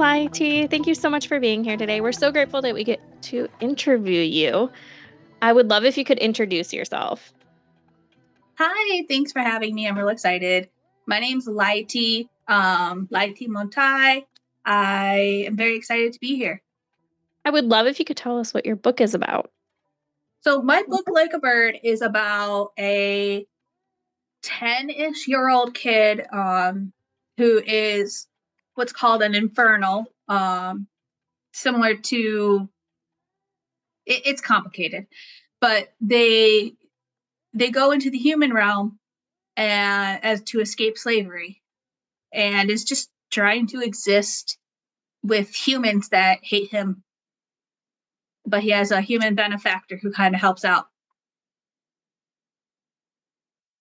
Laitie. Thank you so much for being here today. We're so grateful that we get to interview you. I would love if you could introduce yourself. Hi, thanks for having me. I'm real excited. My name's Laitie, Laitie Montai. I am very excited to be here. I would love if you could tell us what your book is about. So my book, Like a Bird, is about a 10-ish year old kid who is what's called an infernal, similar to, it's complicated, but they go into the human realm as to escape slavery, and is just trying to exist with humans that hate him, but he has a human benefactor who kind of helps out.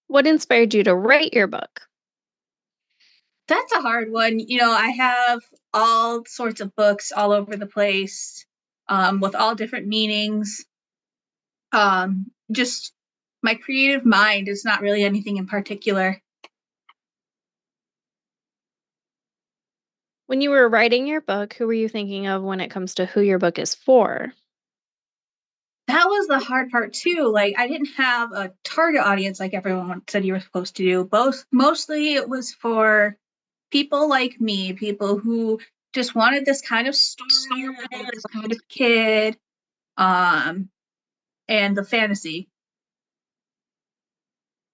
What inspired you to write your book? That's a hard one. I have all sorts of books all over the place, with all different meanings. Just my creative mind is not really anything in particular. When you were writing your book, who were you thinking of when it comes to who your book is for? That was the hard part too. Like, I didn't have a target audience like everyone said you were supposed to do. Mostly it was for people like me, people who just wanted this kind of story, this kind of kid, and the fantasy.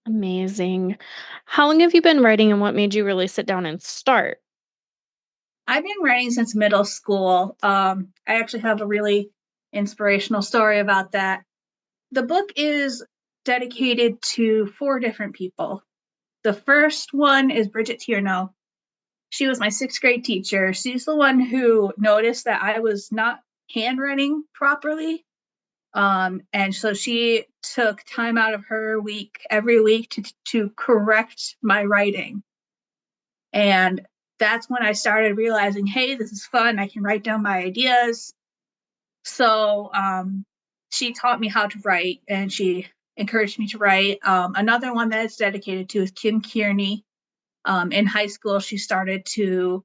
Amazing. How long have you been writing and what made you really sit down and start? I've been writing since middle school. I actually have a really inspirational story about that. The book is dedicated to 4 different people. The first one is Bridget Tierno. She was my 6th grade teacher. She's the one who noticed that I was not handwriting properly. And so she took time out of her week every week to correct my writing. And that's when I started realizing, hey, this is fun. I can write down my ideas. So she taught me how to write, and she encouraged me to write. Another one that it's dedicated to is Kim Kearney. In high school, she started to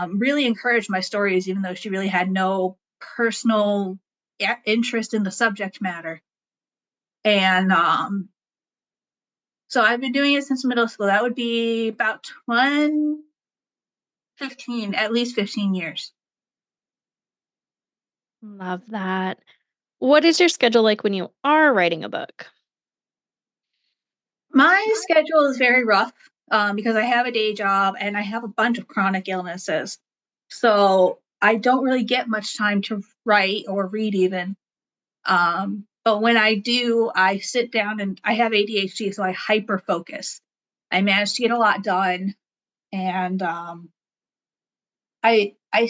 really encourage my stories, even though she really had no personal interest in the subject matter. And so I've been doing it since middle school. That would be about 15, at least 15 years. Love that. What is your schedule like when you are writing a book? My schedule is very rough, because I have a day job and I have a bunch of chronic illnesses. So I don't really get much time to write or read even. But when I do, I sit down, and I have ADHD, so I hyper focus. I manage to get a lot done, and I I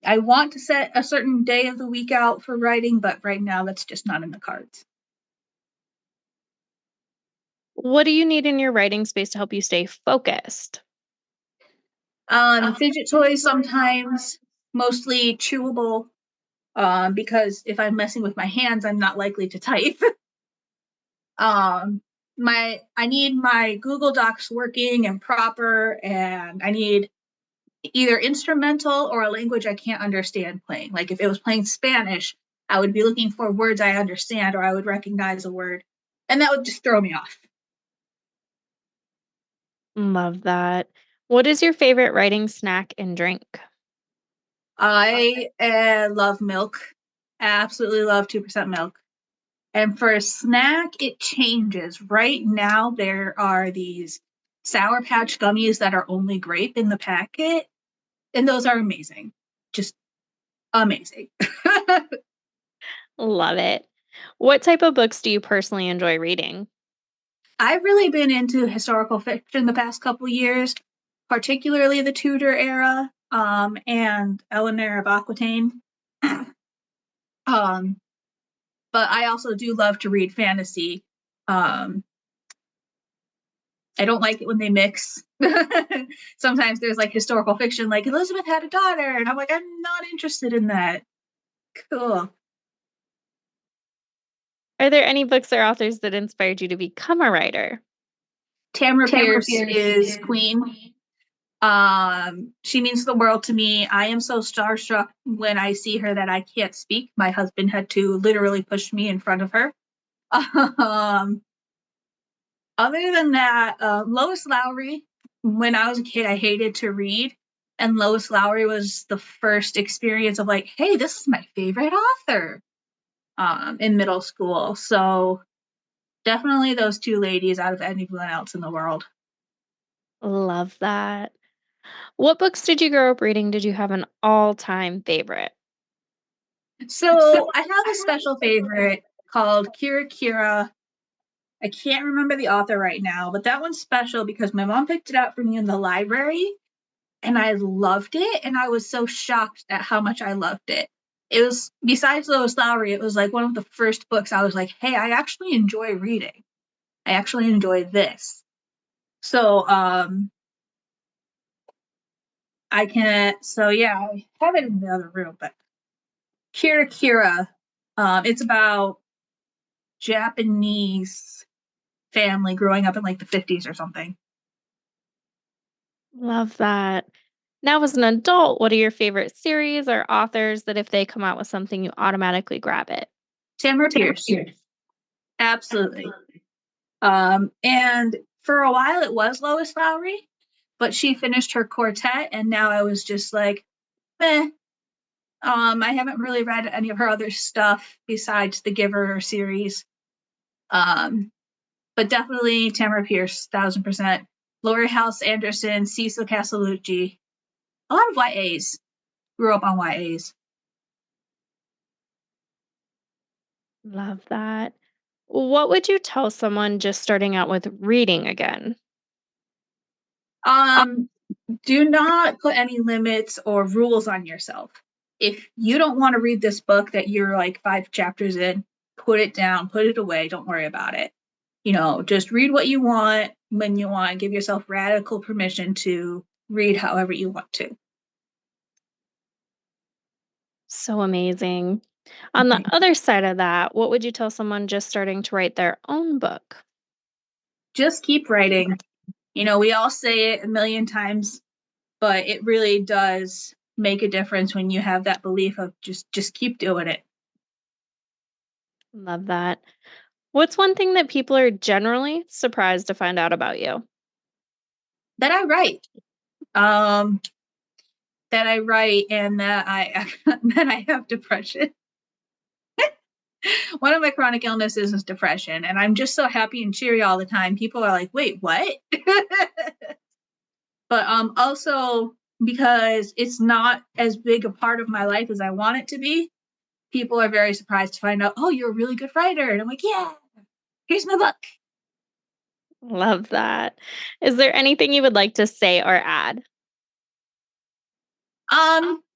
I want to set a certain day of the week out for writing, but right now that's just not in the cards. What do you need in your writing space to help you stay focused? Fidget toys sometimes, mostly chewable, because if I'm messing with my hands, I'm not likely to type. um, I need my Google Docs working and proper, and I need either instrumental or a language I can't understand playing. Like if it was playing Spanish, I would be looking for words I understand, or I would recognize a word, and that would just throw me off. Love that. What is your favorite writing snack and drink? I love milk. Absolutely love 2% milk. And for a snack, it changes. Right now, there are these Sour Patch gummies that are only grape in the packet, and those are amazing. Just amazing. Love it. What type of books do you personally enjoy reading? I've really been into historical fiction the past couple years, particularly the Tudor era, and Eleanor of Aquitaine. um, but I also do love to read fantasy. Um, I don't like it when they mix. Sometimes there's like historical fiction, like Elizabeth had a daughter, and I'm like, I'm not interested in that. Cool. Are there any books or authors that inspired you to become a writer? Tamara Pierce is Queen. She means the world to me. I am so starstruck when I see her that I can't speak. My husband had to literally push me in front of her. Um, Other than that, Lois Lowry. When I was a kid, I hated to read, and Lois Lowry was the first experience of like, hey, this is my favorite author. In middle school, so definitely those two ladies out of anyone else in the world. Love that. What books did you grow up reading? Did you have an all-time favorite? So I have a special favorite called Kira Kira. I can't remember the author right now, but that one's special because my mom picked it up for me in the library and I loved it. And I was so shocked at how much I loved it. It was, besides Lois Lowry, it was like one of the first books I was like, hey, I actually enjoy reading. I actually enjoy this. So, I can, so yeah, I have it in the other room, but Kira Kira, it's about Japanese family growing up in like the 50s or something. Love that. Now, as an adult, what are your favorite series or authors that if they come out with something, you automatically grab it? Tamara Pierce, absolutely. And for a while it was Lois Lowry, but she finished her quartet, and now I was just like, eh. I haven't really read any of her other stuff besides the Giver series. Um, but definitely Tamara Pierce, 1000%. Laurie House Anderson, Cecil Castellucci, a lot of YAs. Grew up on YAs. Love that. What would you tell someone just starting out with reading again? Um, do not put any limits or rules on yourself. If you don't want to read this book that you're like 5 chapters in, put it down, put it away, don't worry about it. Just read what you want when you want, give yourself radical permission to read however you want to. So amazing. On the other side of that, what would you tell someone just starting to write their own book? Just keep writing. We all say it a million times, but it really does make a difference when you have that belief of just keep doing it. Love that. What's one thing that people are generally surprised to find out about you? That I write. Um, that I write and that I that I have depression. One of my chronic illnesses is depression, and I'm just so happy and cheery all the time. People are like, "Wait, what?" But also because it's not as big a part of my life as I want it to be, people are very surprised to find out, "Oh, you're a really good writer." And I'm like, "Yeah, here's my book." Love that. Is there anything you would like to say or add?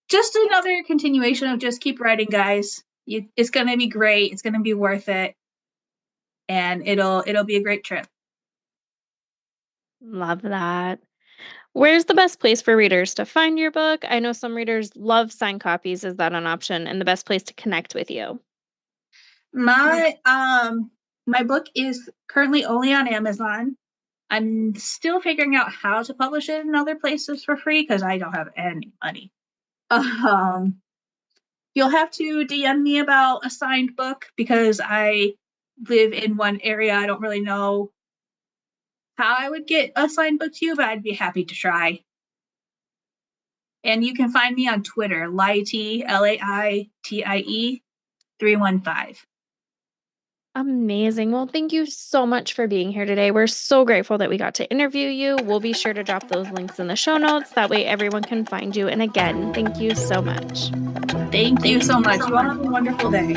Just another continuation of just keep writing, guys. It's gonna be great. It's gonna be worth it, and it'll be a great trip. Love that. Where's the best place for readers to find your book? I know some readers love signed copies. Is that an option? And the best place to connect with you? My book is currently only on Amazon. I'm still figuring out how to publish it in other places for free because I don't have any money. Um, you'll have to DM me about a signed book because I live in one area. I don't really know how I would get a signed book to you, but I'd be happy to try. And you can find me on Twitter, Laitie, Laitie 315. Amazing. Well, thank you so much for being here today. We're so grateful that we got to interview you. We'll be sure to drop those links in the show notes. That way everyone can find you. And again, thank you so much. Thank you so much. You all have a wonderful day.